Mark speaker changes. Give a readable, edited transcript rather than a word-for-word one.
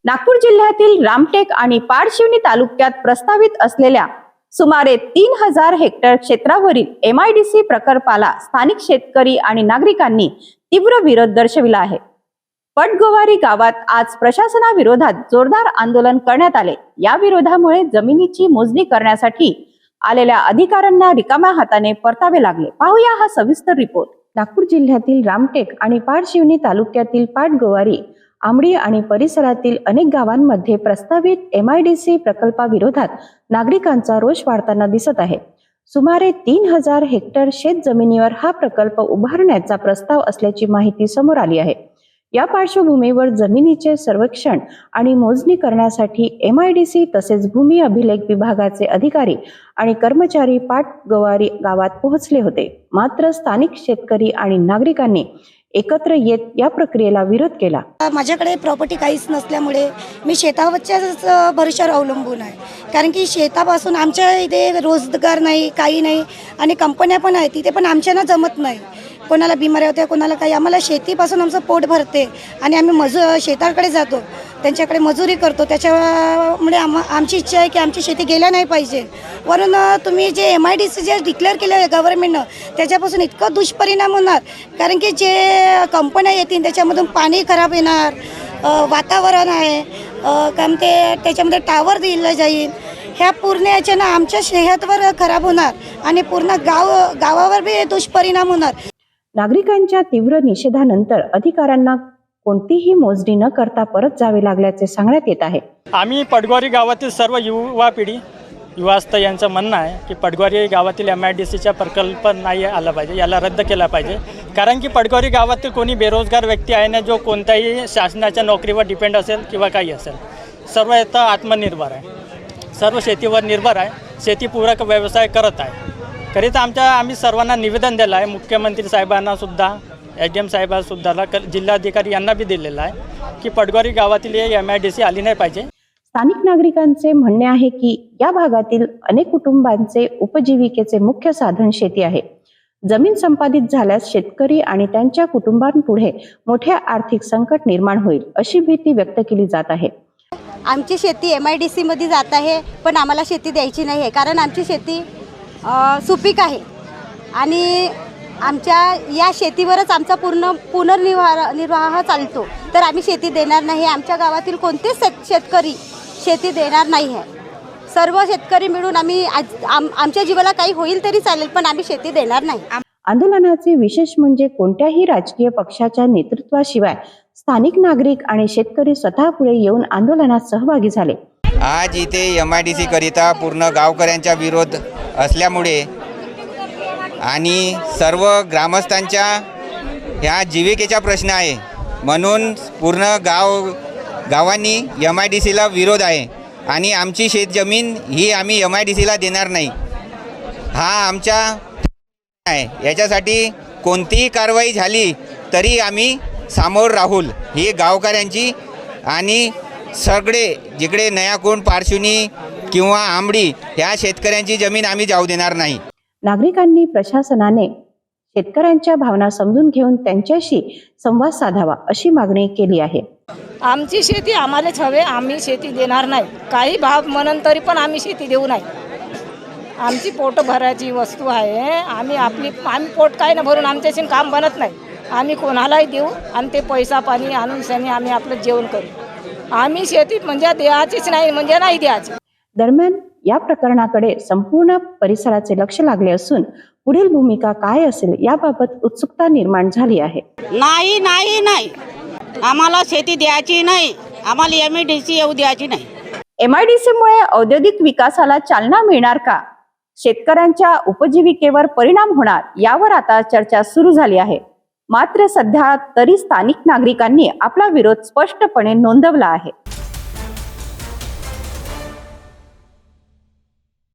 Speaker 1: नागपूर जिल्ह्यातील रामटेक आणि पारशिवनी तालुक्यात प्रस्तावित असलेल्या सुमारे 3000 हेक्टर क्षेत्रावरील MIDC प्रकल्पाला स्थानिक शेतकरी आणि नागरिकांनी तीव्र विरोध दर्शविला आहे। पटगोवारी गावात आज प्रशासनाविरोधात जोरदार आंदोलन करण्यात आले। या विरोधामुळे जमिनीची मोजणी करण्यासाठी आलेल्या अधिकाऱ्यांना रिकाम्या हाताने परतावे लागले। पाहूया हा सविस्तर रिपोर्ट। नागपूर जिल्ह्यातील रामटेक आणि पारशिवनी तालुक्यातील पाटगोवारी, आंबडी आणि परिसरातील अनेक गावांमध्ये प्रस्तावित MIDC प्रकल्पाविरोधात नागरिकांचा रोष वाढताना दिसत आहे। सुमारे 3000 हेक्टर शेत जमिनीवर हा प्रकल्प उभारण्याचा प्रस्ताव असल्याची माहिती समोर आली आहे। या पार्श्वभूमीवर जमिनीचे सर्वेक्षण आणि मोजणी करण्यासाठी MIDC तसेच भूमी अभिलेख विभागाचे अधिकारी आणि कर्मचारी पाटगोवारी गावात पोहोचले होते। मात्र स्थानिक शेतकरी आणि नागरिकांनी एकत्र येत या प्रक्रियेला विरोध केला।
Speaker 2: माझ्याकडे प्रॉपर्टी काहीच नसल्यामुळे मी शेतावरच्याच भरोश्यावर अवलंबून आहे, कारण की शेतापासून आमच्या इथे रोजगार नाही, काही नाही आणि कंपन्या पण आहेत तिथे, पण आमच्याना जमत नाही। कोणाला बिमारी होते, कोणाला काही। आम्हाला शेतीपासून आमचं पोट भरते आणि आम्ही शेताकडे जातो, त्यांच्याकडे मजुरी करतो। त्याच्यामुळे आमची इच्छा आहे की आमची शेती गेल्या नाही पाहिजे। वरून तुम्ही जे MIDC जे डिक्लेअर केलं आहे गव्हर्नमेंटनं, त्याच्यापासून इतकं दुष्परिणाम होणार, कारण की जे कंपन्या येतील त्याच्यामधून पाणी खराब येणार, वातावरण आहे कारण ते त्याच्यामध्ये टावर दिलं जाईल। ह्या पूर्ण याच्यानं आमच्या सेहतवर खराब होणार आणि पूर्ण गावावर बी दुष्परिणाम होणार।
Speaker 1: नागरिकांच्या तीव्र निषेधानंतर अधिकाऱ्यांना कोणतीही मोजणी न करता परत जावे लागल्याचे सांगण्यात येत आहे।
Speaker 3: आम्ही पटगोवारी गावातील सर्व युवा पिढी युवास्थ यांचं म्हणणं आहे की पटगोवारी गावातील MIDCचा प्रकल्प नाही आला पाहिजे, याला रद्द केला पाहिजे। कारण की पटगोवारी गावातील कोणी बेरोजगार व्यक्ती आहे ना, जो कोणत्याही शासनाच्या नोकरीवर डिपेंड असेल किंवा काही असेल, सर्व इथं आत्मनिर्भर आहे, सर्व शेतीवर निर्भर आहे, शेतीपूरक व्यवसाय करत आहे। करिता आम्ही सर्वांना निवेदन दिलं आहे, मुख्यमंत्री साहेबांना सुद्धा, ADM साहेबांना सुद्धा, जिल्हाधिकारी यांना बी दिलेलं आहे की पटगोवारी गावातील MIDC आली नाही पाहिजे।
Speaker 1: स्थानिक नागरिकांचे म्हणणे आहे की या भागातील अनेक कुटुंबांचे उपजीविकेचे मुख्य साधन शेती आहे। जमीन संपादित झाल्यास शेतकरी आणि त्यांच्या कुटुंबांपुढे मोठे आर्थिक संकट निर्माण होईल, अशी भीती व्यक्त केली जात आहे।
Speaker 4: आमची शेती MIDC मध्ये जात आहे, पण आम्हाला शेती द्यायची नाही आहे, कारण आमची शेती सुपीक आहे आणि आमच्या या शेतीवरच आमचा पुनर्निर्वाह चालतो। तर आम्ही शेती देणार नाही। आमच्या गावातील कोणतेच शेतकरी शेती देणार नाही आहे। सर्व शेतकरी मिळून आम्ही आमच्या जीवाला काही होईल तरी चालेल, पण आम्ही शेती देणार नाही।
Speaker 1: आंदोलनाचे विशेष म्हणजे कोणत्याही राजकीय पक्षाच्या नेतृत्वाशिवाय स्थानिक नागरिक आणि शेतकरी स्वतः पुढे येऊन आंदोलनात सहभागी झाले।
Speaker 5: आज इथे MIDC करिता पूर्ण गावकऱ्यांचा विरोध असल्यामुळे आणि सर्व ग्रामस्थांच्या ह्या जीविकेचा प्रश्न आहे, म्हणून पूर्ण गावांनी MIDCला विरोध आहे आणि आमची शेतजमीन ही आम्ही MIDCला देणार नाही, हा आमचा आहे। याच्यासाठी कोणतीही कारवाई झाली तरी आम्ही सामोर राहू, ही गावकऱ्यांची आणि सगळे जिकडे नयाकोंड, पारशिवनी किंवा आंबडी ह्या शेतकऱ्यांची जमीन आम्ही जाऊ देणार नाही।
Speaker 1: नागरिकांनी प्रशासनाने शेतकऱ्यांच्या भावना समजून घेऊन त्यांच्याशी संवाद साधावा, अशी मागणी केली आहे।
Speaker 6: आमची शेती आम्हालाच हवे, आम्ही शेती देणार नाही। काही भाव म्हणून तरी पण आम्ही शेती देऊ नाही। आमची पोट भरायची वस्तू आहे, आम्ही पोट काय ना भरून आमच्याशी काम बनत नाही। आम्ही कोणालाही देऊ आणि ते पैसा पाणी आणून सनी आम्ही आपलं जेवण करू। आम्ही शेती म्हणजे द्यायचीच नाही, म्हणजे नाही द्यायची।
Speaker 1: दरम्यान या प्रकरणाकडे संपूर्ण परिसराचे लक्ष लागले असून पुढील भूमिका काय असेल याबाबत उत्सुकता निर्माण झाली आहे।
Speaker 7: नाही नाही नाही, आम्हाला शेती द्यायची नाही, आम्हाला MIDC येऊ द्यायची नाही।
Speaker 1: MIDC मुळे औद्योगिक विकासाला चालना मिळणार का? शेतकऱ्यांच्या उपजीविकेवर परिणाम होणार, यावर आता चर्चा सुरू झाली आहे। मात्र सध्या तरी स्थानिक नागरिकांनी आपला विरोध स्पष्टपणे नोंदवला आहे।